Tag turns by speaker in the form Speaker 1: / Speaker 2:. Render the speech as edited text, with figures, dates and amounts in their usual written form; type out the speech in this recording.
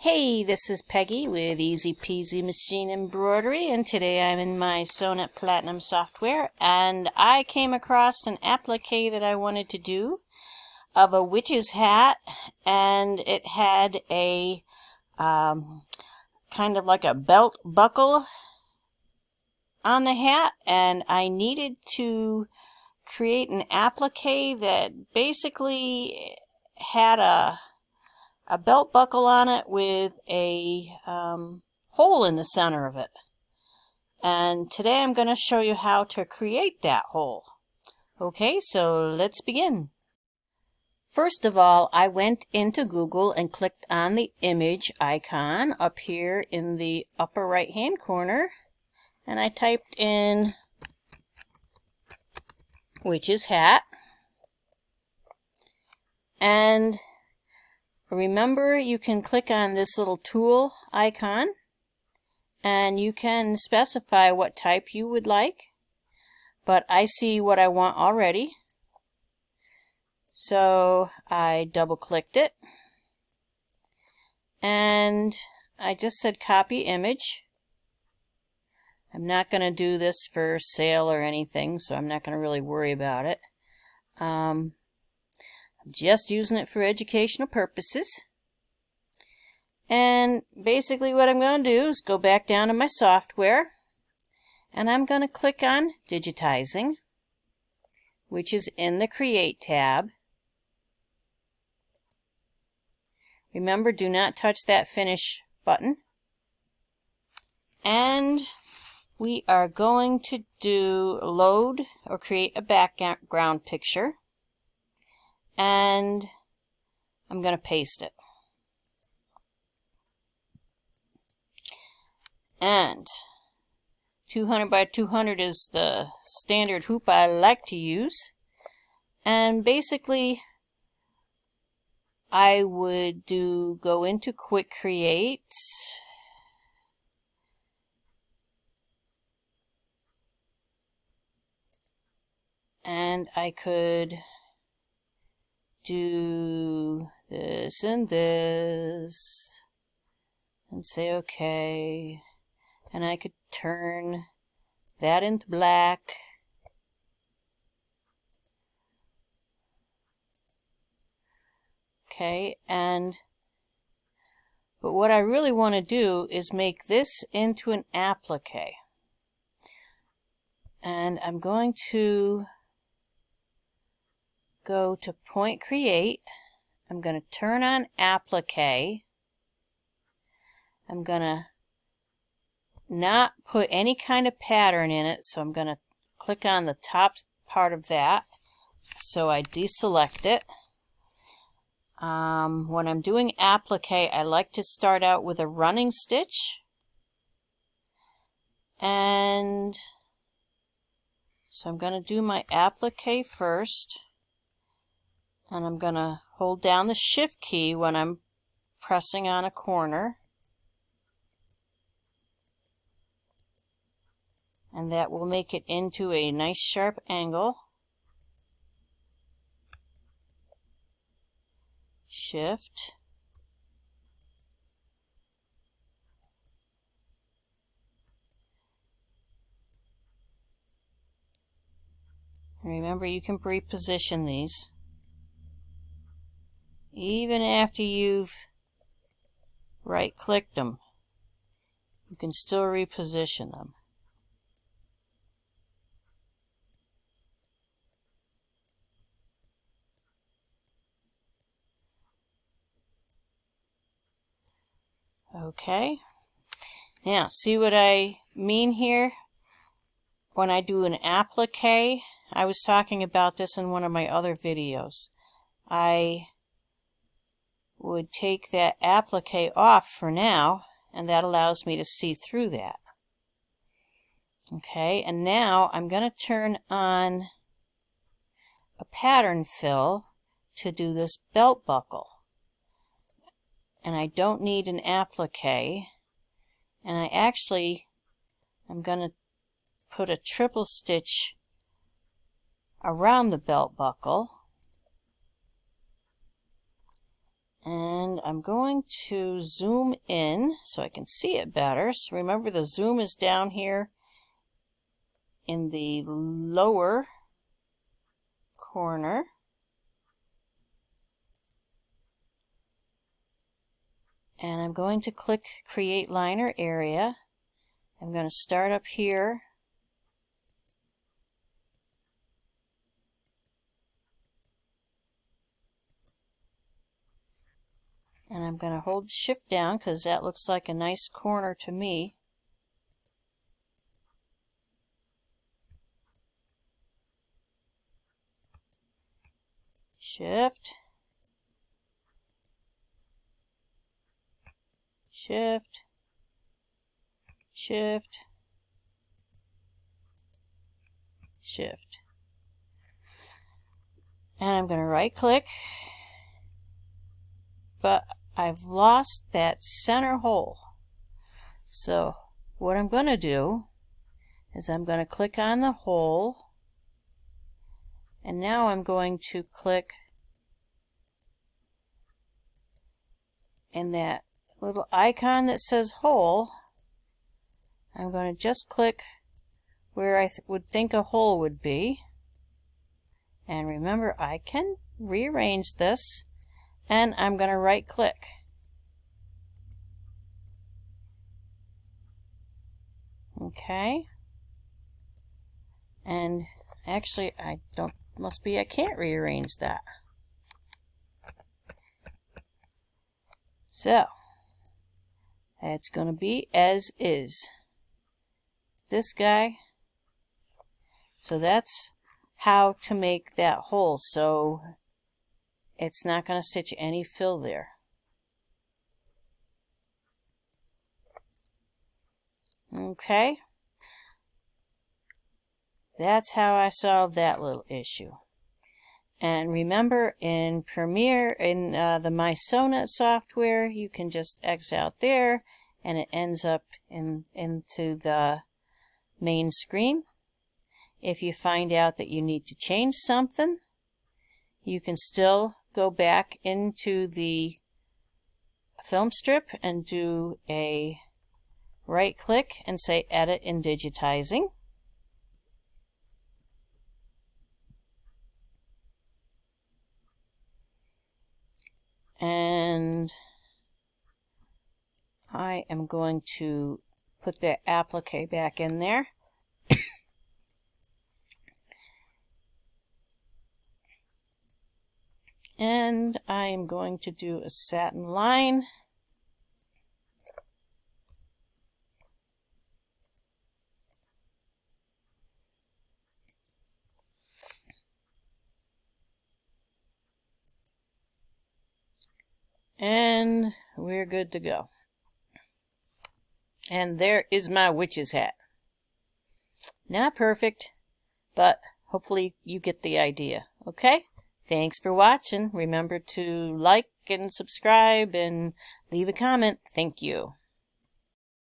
Speaker 1: Hey, this is Peggy with Easy Peasy Machine Embroidery, and today I'm in my Sonnet Platinum software, and I came across an applique that I wanted to do of a witch's hat, and it had a kind of like a belt buckle on the hat, and I needed to create an applique that basically had a belt buckle on it with a hole in the center of it. And today I'm going to show you how to create that hole. Okay, so let's begin. First of all, I went into Google and clicked on the image icon up here in the upper right hand corner, and I typed in witch's hat, and remember, you can click on this little tool icon and you can specify what type you would like, but I see what I want already, so I double clicked it and I just said copy image. I'm not going to do this for sale or anything, so I'm not going to really worry about it. I'm just using it for educational purposes. And basically what I'm going to do is go back down to my software, and I'm going to click on digitizing, which is in the create tab. Remember, do not touch that finish button. And we are going to do load or create a background picture. And I'm going to paste it. And 200 by 200 is the standard hoop I like to use. And basically, I would go into Quick Create. And I could do this and this and say okay, and I could turn that into black, okay, but what I really want to do is make this into an applique, and I'm going to go to Point Create. I'm going to turn on Applique. I'm going to not put any kind of pattern in it, so I'm going to click on the top part of that. So I deselect it. When I'm doing Applique, I like to start out with a running stitch. And so I'm going to do my Applique first. And I'm going to hold down the Shift key when I'm pressing on a corner. And that will make it into a nice sharp angle. Shift. Remember, you can reposition these. Even after you've right-clicked them, you can still reposition them. Okay. Now, see what I mean here? When I do an applique, I was talking about this in one of my other videos. I would take that applique off for now, and that allows me to see through that. Okay, and now I'm going to turn on a pattern fill to do this belt buckle. And I don't need an applique, and I'm going to put a triple stitch around the belt buckle. And I'm going to zoom in so I can see it better. So remember, the zoom is down here in the lower corner. And I'm going to click Create Liner Area. I'm going to start up here. And I'm going to hold Shift down because that looks like a nice corner to me. Shift. Shift. Shift. Shift. And I'm going to right click. But I've lost that center hole. So what I'm going to do is I'm going to click on the hole, and now I'm going to click in that little icon that says hole. I'm going to just click where I would think a hole would be. And remember, I can rearrange this, and I'm going to right click. Okay. And actually, I can't rearrange that. So, it's going to be as is. This guy. So that's how to make that hole, so it's not going to stitch any fill there. Okay. That's how I solved that little issue. And remember, in Premiere, in the My Sonnet software, you can just X out there, and it ends up into the main screen. If you find out that you need to change something, you can still go back into the film strip and do a right click and say Edit in Digitizing. And I am going to put the applique back in there. And I am going to do a satin line. And we're good to go. And there is my witch's hat. Not perfect, but hopefully you get the idea. Okay? Thanks for watching. Remember to like and subscribe and leave a comment. Thank you.